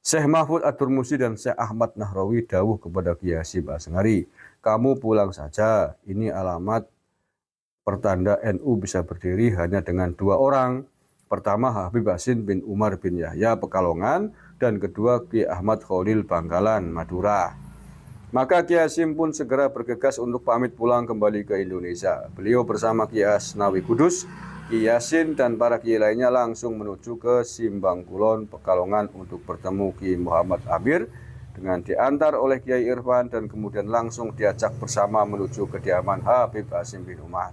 Syekh Mahfud At-Turmusi dan Syekh Ahmad Nahrawi dawuh kepada Kiai Hasyim Asy'ari, kamu pulang saja, ini alamat pertanda NU bisa berdiri hanya dengan dua orang. Pertama Habib Hasim bin Umar bin Yahya Pekalongan, dan kedua Kiai Ahmad Khalil Bangkalan, Madura. Maka Kiai Hasyim pun segera bergegas untuk pamit pulang kembali ke Indonesia. Beliau bersama Kiai Asnawi Kudus, Kiai Yasin, dan para kiai lainnya langsung menuju ke Simbang Kulon, Pekalongan untuk bertemu Kiai Muhammad Amir dengan diantar oleh Kiai Irfan dan kemudian langsung diajak bersama menuju kediaman Habib Hasim bin Umar.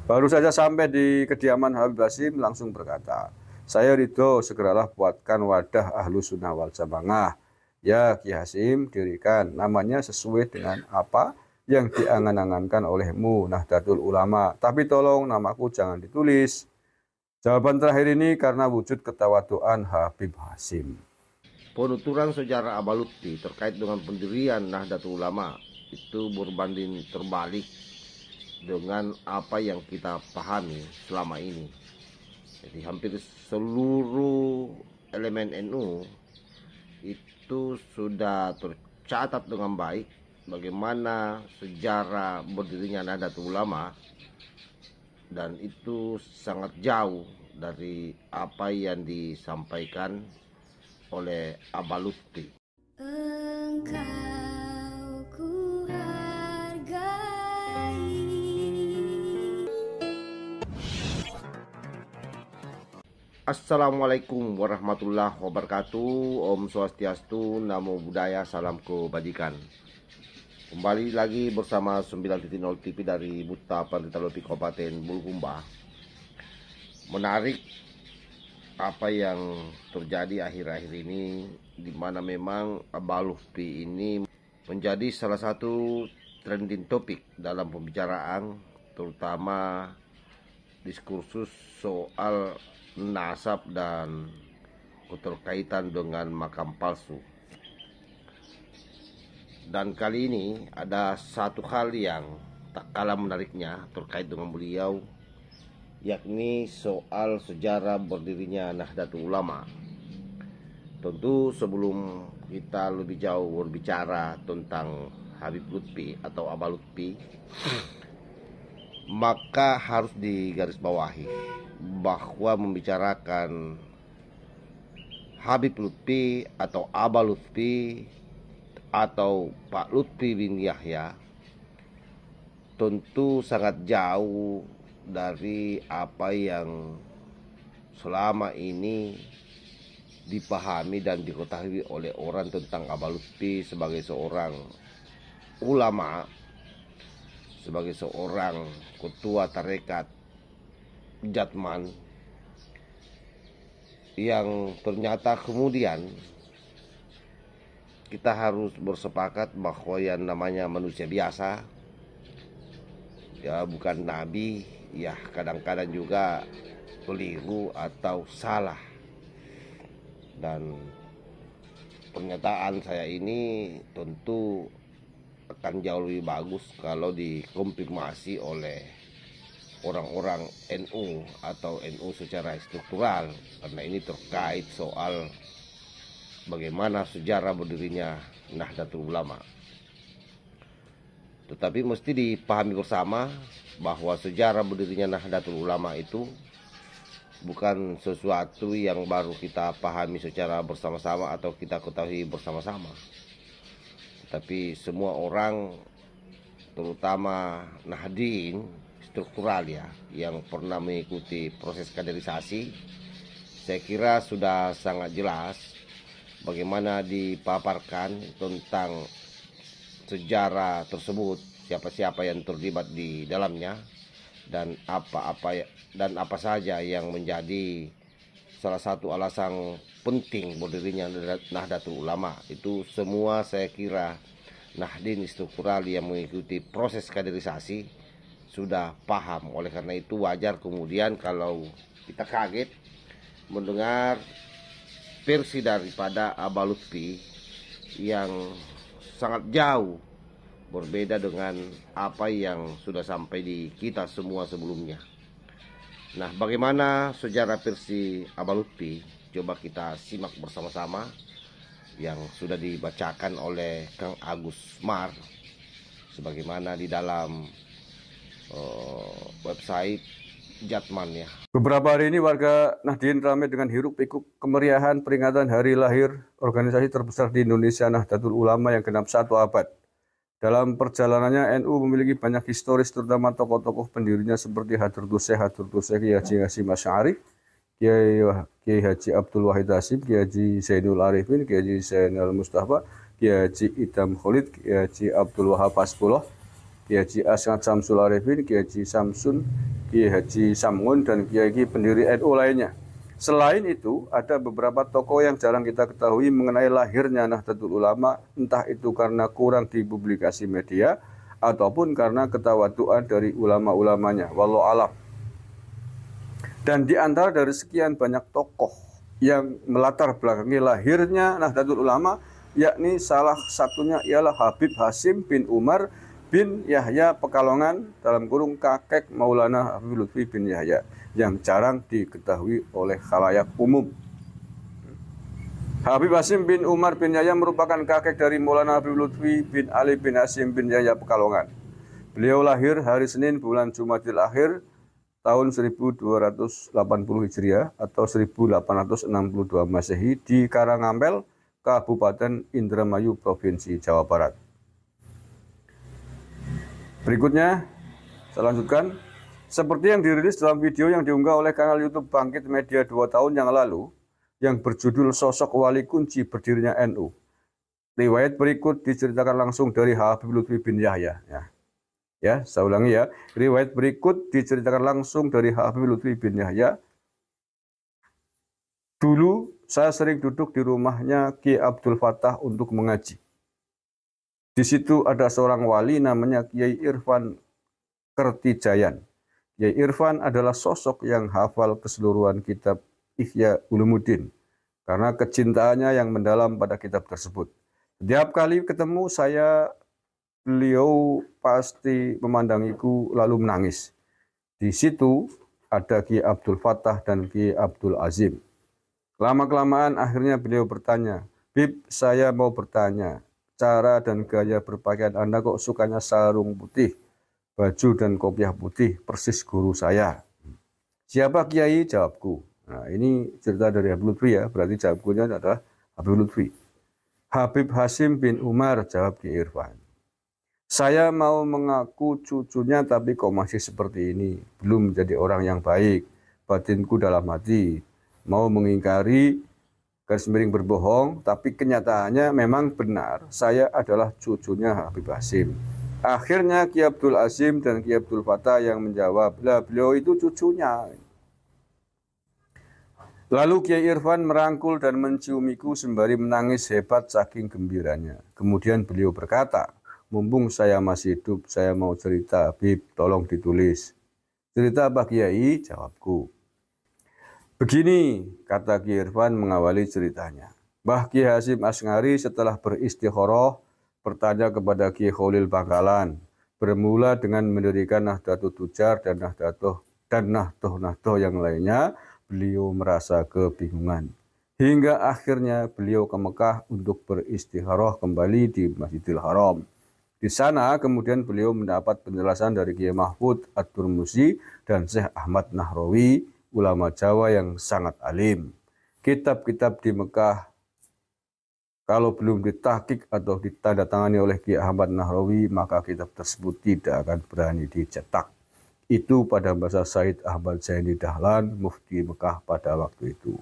Baru saja sampai di kediaman Habib Hasim langsung berkata, saya ridho segeralah buatkan wadah Ahlu Sunnah wal Jamaah. Ya Kiai Hasyim, dirikan namanya sesuai dengan apa yang diangan-angankan olehmu, Nahdlatul Ulama. Tapi tolong namaku jangan ditulis. Jawaban terakhir ini karena wujud ketawaduan Habib Hasyim. Penuturan sejarah Abalutti terkait dengan pendirian Nahdlatul Ulama itu berbanding terbalik dengan apa yang kita pahami selama ini. Jadi hampir seluruh elemen NU itu sudah tercatat dengan baik bagaimana sejarah berdirinya Nahdlatul Ulama, dan itu sangat jauh dari apa yang disampaikan oleh Abalutti. Engkau ku hargai. Assalamualaikum warahmatullahi wabarakatuh. Om Swastiastu, Namo Buddhaya, salam kebajikan. Kembali lagi bersama 9.0 TV dari Buta Pantitalopi Kabupaten Bulukumba. Menarik apa yang terjadi akhir-akhir ini, di mana memang Abalutti ini menjadi salah satu trending topik dalam pembicaraan, terutama diskursus soal nasab dan keterkaitan dengan makam palsu. Dan kali ini ada satu hal yang tak kalah menariknya terkait dengan beliau, yakni soal sejarah berdirinya Nahdlatul Ulama. Tentu sebelum kita lebih jauh berbicara tentang Habib Lutfi atau Abalutti, maka harus digarisbawahi bahwa membicarakan Habib Lutfi atau Abalutti atau Pak Lutfi bin Yahya tentu sangat jauh dari apa yang selama ini dipahami dan diketahui oleh orang tentang Abalutti sebagai seorang ulama, sebagai seorang ketua tarekat Jatman, yang ternyata kemudian kita harus bersepakat bahwa yang namanya manusia biasa, ya bukan nabi, ya kadang-kadang juga keliru atau salah. Dan pernyataan saya ini tentu akan jauh lebih bagus kalau dikonfirmasi oleh orang-orang NU atau NU secara struktural, karena ini terkait soal bagaimana sejarah berdirinya Nahdlatul Ulama. Tetapi mesti dipahami bersama bahwa sejarah berdirinya Nahdlatul Ulama itu bukan sesuatu yang baru kita pahami secara bersama-sama atau kita ketahui bersama-sama. Tapi semua orang, terutama Nahdien struktural ya, yang pernah mengikuti proses kaderisasi, saya kira sudah sangat jelas bagaimana dipaparkan tentang sejarah tersebut, siapa-siapa yang terlibat di dalamnya, dan apa saja yang menjadi salah satu alasan penting berdirinya Nahdlatul Ulama. Itu semua saya kira Nahdien struktural yang mengikuti proses kaderisasi sudah paham. Oleh karena itu wajar kemudian kalau kita kaget mendengar versi daripada Abalutti yang sangat jauh berbeda dengan apa yang sudah sampai di kita semua sebelumnya. Nah, bagaimana sejarah versi Abalutti? Coba kita simak bersama-sama yang sudah dibacakan oleh Kang Agus Mar sebagaimana di dalam website Jatman ya. Beberapa hari ini warga Nahdien ramai dengan hiruk pikuk kemeriahan peringatan hari lahir organisasi terbesar di Indonesia, Nahdlatul Ulama, yang genap 1 abad. Dalam perjalanannya, NU memiliki banyak historis, terutama tokoh-tokoh pendirinya seperti Hadratus Syekh Kiai Haji Hasyim Asy'ari, Kiai Haji Abdul Wahid Hasyim, Kiai Haji Zainul Arifin, Kiai Haji Zainal Mustafa, Kiai Haji Idham Khalid, Kiai Haji Abdul Wahab Hasbullah, Kiai Haji Asy'ad Syamsul Arifin, Kiai Haji Samsun, Kiai Haji Samun, dan kiai-kiai pendiri NU lainnya. Selain itu, ada beberapa tokoh yang jarang kita ketahui mengenai lahirnya Nahdlatul Ulama, entah itu karena kurang dipublikasi media ataupun karena ketawaduan dari ulama-ulamanya. Wallahu a'lam. Dan di antara dari sekian banyak tokoh yang melatar belakangi lahirnya Nahdlatul Ulama, yakni salah satunya ialah Habib Hasyim bin Umar bin Yahya Pekalongan, dalam kurung kakek Maulana Habib Lutfi bin Yahya, yang jarang diketahui oleh khalayak umum. Habib Hasyim bin Umar bin Yahya merupakan kakek dari Maulana Habib Lutfi bin Ali bin Hasyim bin Yahya Pekalongan. Beliau lahir hari Senin bulan Jumadil Akhir tahun 1280 Hijriah atau 1862 Masehi di Karangampel, Kabupaten Indramayu, Provinsi Jawa Barat. Berikutnya, saya lanjutkan. Seperti yang dirilis dalam video yang diunggah oleh kanal YouTube Bangkit Media 2 tahun yang lalu, yang berjudul Sosok Wali Kunci Berdirinya NU. Riwayat berikut diceritakan langsung dari Habib Lutfi bin Yahya. Ya, saya ulangi ya. Riwayat berikut diceritakan langsung dari Habib Lutfi bin Yahya. Dulu saya sering duduk di rumahnya Ki Abdul Fattah untuk mengaji. Di situ ada seorang wali namanya Kiai Irfan Kertijayan. Kiai Irfan adalah sosok yang hafal keseluruhan kitab Ihya Ulumuddin karena kecintaannya yang mendalam pada kitab tersebut. Setiap kali ketemu saya, beliau pasti memandangiku lalu menangis. Di situ ada Ki Abdul Fattah dan Ki Abdul Azim. Lama-kelamaan akhirnya beliau bertanya, "Bib, saya mau bertanya, cara dan gaya berpakaian Anda kok sukanya sarung putih, baju dan kopiah putih, persis guru saya." "Siapa Kiai?" jawabku. Nah, ini cerita dari Habib Lutfi ya, berarti jawabkunya adalah Habib Lutfi. "Habib Hasyim bin Umar," jawab Ki Irfan. "Saya mau mengaku cucunya tapi kok masih seperti ini, belum menjadi orang yang baik. Batinku dalam hati, mau mengingkari, garis miring berbohong, tapi kenyataannya memang benar, saya adalah cucunya Habib Hasyim." Akhirnya Ki Abdul Azim dan Ki Abdul Fattah yang menjawab, "Lah, beliau itu cucunya." Lalu Kiai Irfan merangkul dan menciumiku sembari menangis hebat saking gembiranya. Kemudian beliau berkata, "Mumpung saya masih hidup, saya mau cerita, Bib, tolong ditulis." "Cerita apa Kiai?" jawabku. "Begini," kata Kiai Irfan mengawali ceritanya. "Mbah Kiai Hasyim Asy'ari setelah beristikharah bertanya kepada Kiai Khalil Bangkalan, bermula dengan mendirikan Nahdlatul Tujar dan Nahdlatul yang lainnya. Beliau merasa kebingungan. Hingga akhirnya beliau ke Mekah untuk beristikharah kembali di Masjidil Haram. Di sana kemudian beliau mendapat penjelasan dari Kiai Mahfud At-Turmusi dan Syekh Ahmad Nahrawi, ulama Jawa yang sangat alim. Kitab-kitab di Mekah kalau belum ditahqiq atau ditandatangani oleh Kiai Ahmad Nahrawi, maka kitab tersebut tidak akan berani dicetak." Itu pada bahasa Said Ahmad Zaini Dahlan, Mufti Mekah pada waktu itu.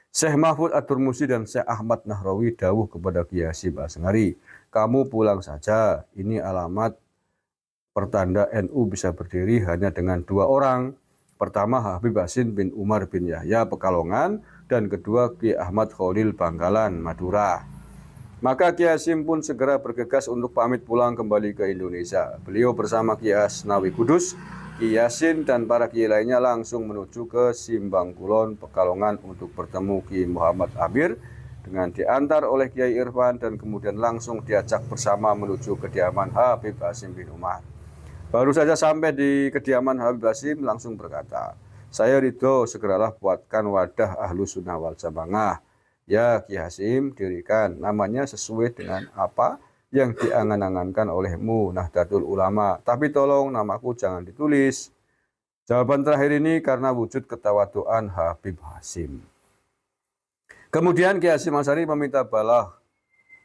Syekh Mahfud At-Turmusi dan Syekh Ahmad Nahrawi dawuh kepada Kiai Hasyim Asy'ari, "Kamu pulang saja, ini alamat pertanda NU bisa berdiri hanya dengan 2 orang. Pertama Habib Hasyim bin Umar bin Yahya Pekalongan, dan kedua Kiai Ahmad Khalil Bangkalan, Madura." Maka Kiai Hasyim pun segera bergegas untuk pamit pulang kembali ke Indonesia. Beliau bersama Kiai Asnawi Kudus, Kiai Yasin, dan para kiai lainnya langsung menuju ke Simbang Kulon, Pekalongan untuk bertemu Kiai Muhammad Amir dengan diantar oleh Kiai Irfan dan kemudian langsung diajak bersama menuju kediaman Habib Hasyim bin Umar. Baru saja sampai di kediaman Habib Hasyim langsung berkata, "Saya ridho, segeralah buatkan wadah Ahlus Sunnah wal Jamaah. Ya Ki Hasim, dirikan. Namanya sesuai dengan apa yang diangan-angankan olehmu, Nahdlatul Ulama. Tapi tolong namaku jangan ditulis. Jawaban terakhir ini karena wujud ketawaduan Habib Hasim. Kemudian Ki Hasim Asy'ari meminta balah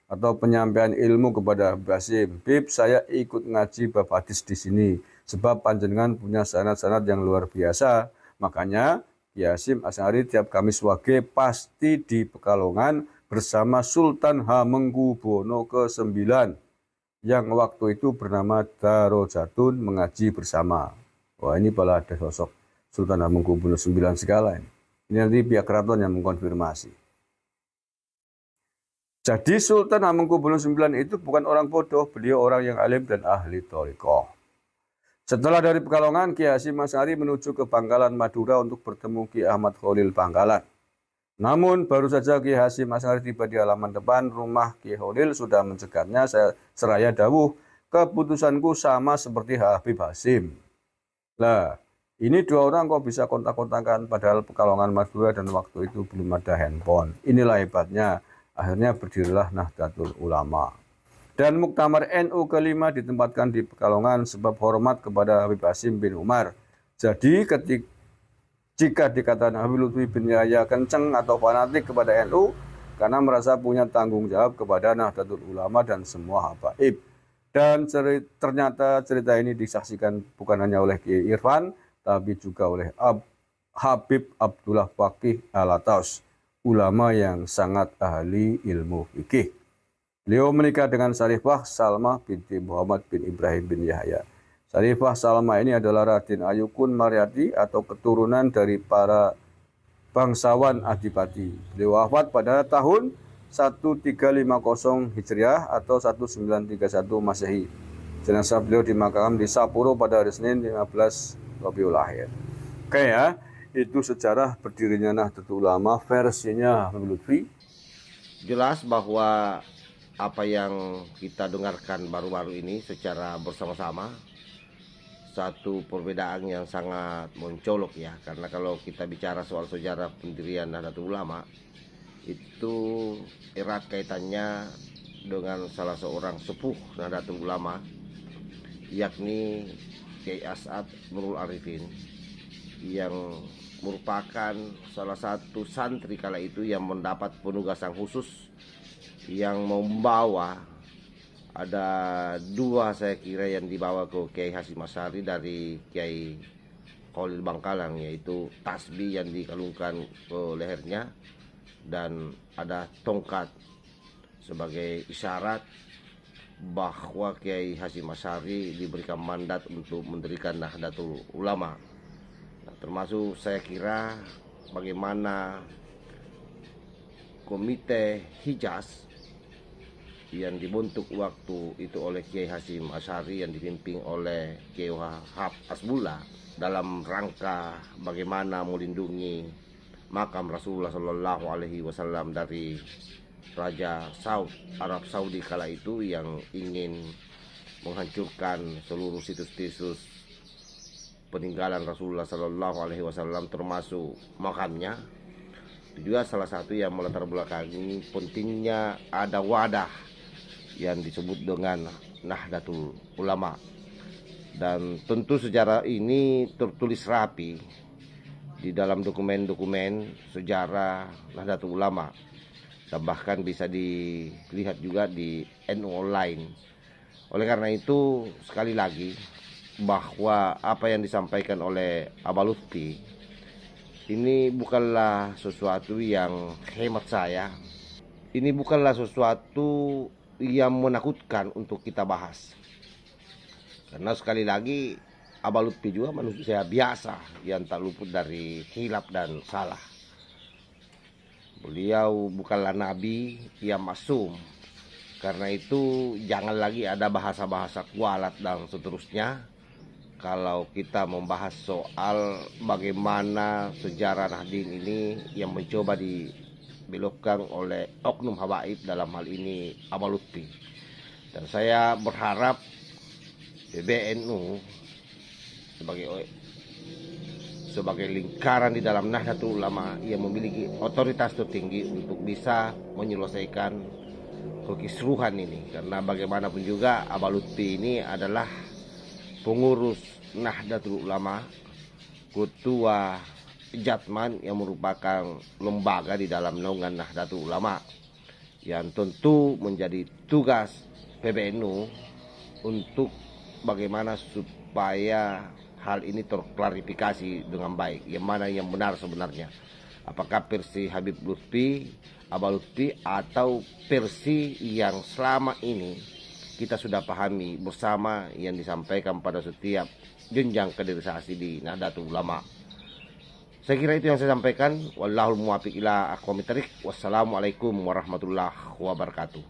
atau penyampaian ilmu kepada Habib Hasim. Bib, saya ikut ngaji bab hadis di sini sebab panjenengan punya sanad-sanad yang luar biasa. Makanya Ki Hasim Asy'ari tiap Kamis Wage pasti di Pekalongan bersama Sultan Hamengkubuwono ke-9 yang waktu itu bernama Darajatun mengaji bersama. Wah, ini malah ada sosok Sultan Hamengkubuwono ke-9 segala ini. Ini nanti pihak keraton yang mengkonfirmasi. Jadi Sultan Hamengkubuwono ke-9 itu bukan orang bodoh, beliau orang yang alim dan ahli thariqah. Setelah dari Pekalongan, Ki Hasim Asy'ari menuju ke Bangkalan Madura untuk bertemu Ki Ahmad Khalil Bangkalan. Namun baru saja Ki Hasim Asy'ari tiba di halaman depan rumah Ki Khalil sudah mencegatnya, seraya dawuh, keputusanku sama seperti Habib Hasim. Lah, ini dua orang kok bisa kontak-kontakan padahal Pekalongan Madura dan waktu itu belum ada handphone. Inilah hebatnya. Akhirnya berdirilah Nahdlatul Ulama. Dan Muktamar NU kelima ditempatkan di Pekalongan sebab hormat kepada Habib Hasim bin Umar. Jadi jika dikatakan Habib Lutfi bin Yahya kenceng atau fanatik kepada NU karena merasa punya tanggung jawab kepada Nahdlatul Ulama dan semua habaib. Dan ternyata cerita ini disaksikan bukan hanya oleh Kiai Irfan, tapi juga oleh Habib Abdullah Faqih Al-Ataus, ulama yang sangat ahli ilmu fikih. Beliau menikah dengan Sarifah Salmah binti Muhammad bin Ibrahim bin Yahya. Sarifah Salmah ini adalah Raden Ayukun Maryati atau keturunan dari para bangsawan Adipati. Beliau wafat pada tahun 1350 Hijriah atau 1931 Masehi. Jenazah beliau dimakamkan di Sapuro pada hari Senin 15 Rabiul Akhir. Oke ya, itu sejarah berdirinya Nahdlatul Ulama versinya Habib Lutfi. Jelas bahwa apa yang kita dengarkan baru-baru ini secara bersama-sama satu perbedaan yang sangat mencolok ya, karena kalau kita bicara soal sejarah pendirian Nahdlatul Ulama itu erat kaitannya dengan salah seorang sepuh Nahdlatul Ulama, yakni Kiai As'ad Nurul Arifin, yang merupakan salah satu santri kala itu yang mendapat penugasan khusus yang membawa, ada dua saya kira yang dibawa ke Kiai Hasim Asy'ari dari Kiai Khalil Bangkalan, yaitu tasbih yang dikalungkan ke lehernya dan ada tongkat sebagai isyarat bahwa Kiai Hasim Asy'ari diberikan mandat untuk mendirikan Nahdlatul Ulama. Nah, termasuk saya kira bagaimana komite Hijaz yang dibentuk waktu itu oleh Kiai Hasim Asy'ari yang dipimpin oleh Kiai Wahab Hasbullah dalam rangka bagaimana melindungi makam Rasulullah Shallallahu Alaihi Wasallam dari Raja Arab Saudi kala itu yang ingin menghancurkan seluruh situs-situs peninggalan Rasulullah Shallallahu Alaihi Wasallam termasuk makamnya. Itu juga salah satu yang melatar belakangi pentingnya ada wadah yang disebut dengan Nahdlatul Ulama. Dan tentu sejarah ini tertulis rapi di dalam dokumen-dokumen sejarah Nahdlatul Ulama, dan bahkan bisa dilihat juga di NU Online. Oleh karena itu, sekali lagi bahwa apa yang disampaikan oleh Abah Lutfi ini bukanlah sesuatu yang hemat saya, ini bukanlah sesuatu yang menakutkan untuk kita bahas, karena sekali lagi Abah Lutfi juga manusia biasa yang tak luput dari hilaf dan salah. Beliau bukanlah nabi yang maksum. Karena itu jangan lagi ada bahasa-bahasa kualat dan seterusnya kalau kita membahas soal bagaimana sejarah Nahdien ini yang mencoba dibelokkan oleh oknum habaib, dalam hal ini Abah Lutfi. Dan saya berharap PBNU sebagai lingkaran di dalam Nahdlatul Ulama yang memiliki otoritas tertinggi untuk bisa menyelesaikan kekisruhan ini. Karena bagaimanapun juga Abah Lutfi ini adalah pengurus Nahdlatul Ulama, ketua Jatman yang merupakan lembaga di dalam naungan Nahdlatul Ulama, yang tentu menjadi tugas PBNU untuk bagaimana supaya hal ini terklarifikasi dengan baik, yang mana yang benar sebenarnya, apakah versi Habib Lutfi, Abah Lutfi, atau versi yang selama ini kita sudah pahami bersama yang disampaikan pada setiap jenjang kaderisasi di Nahdlatul Ulama. Saya kira itu yang saya sampaikan. Wallahul muwaffiq ila aqwamit thoriq. Wassalamualaikum warahmatullahi wabarakatuh.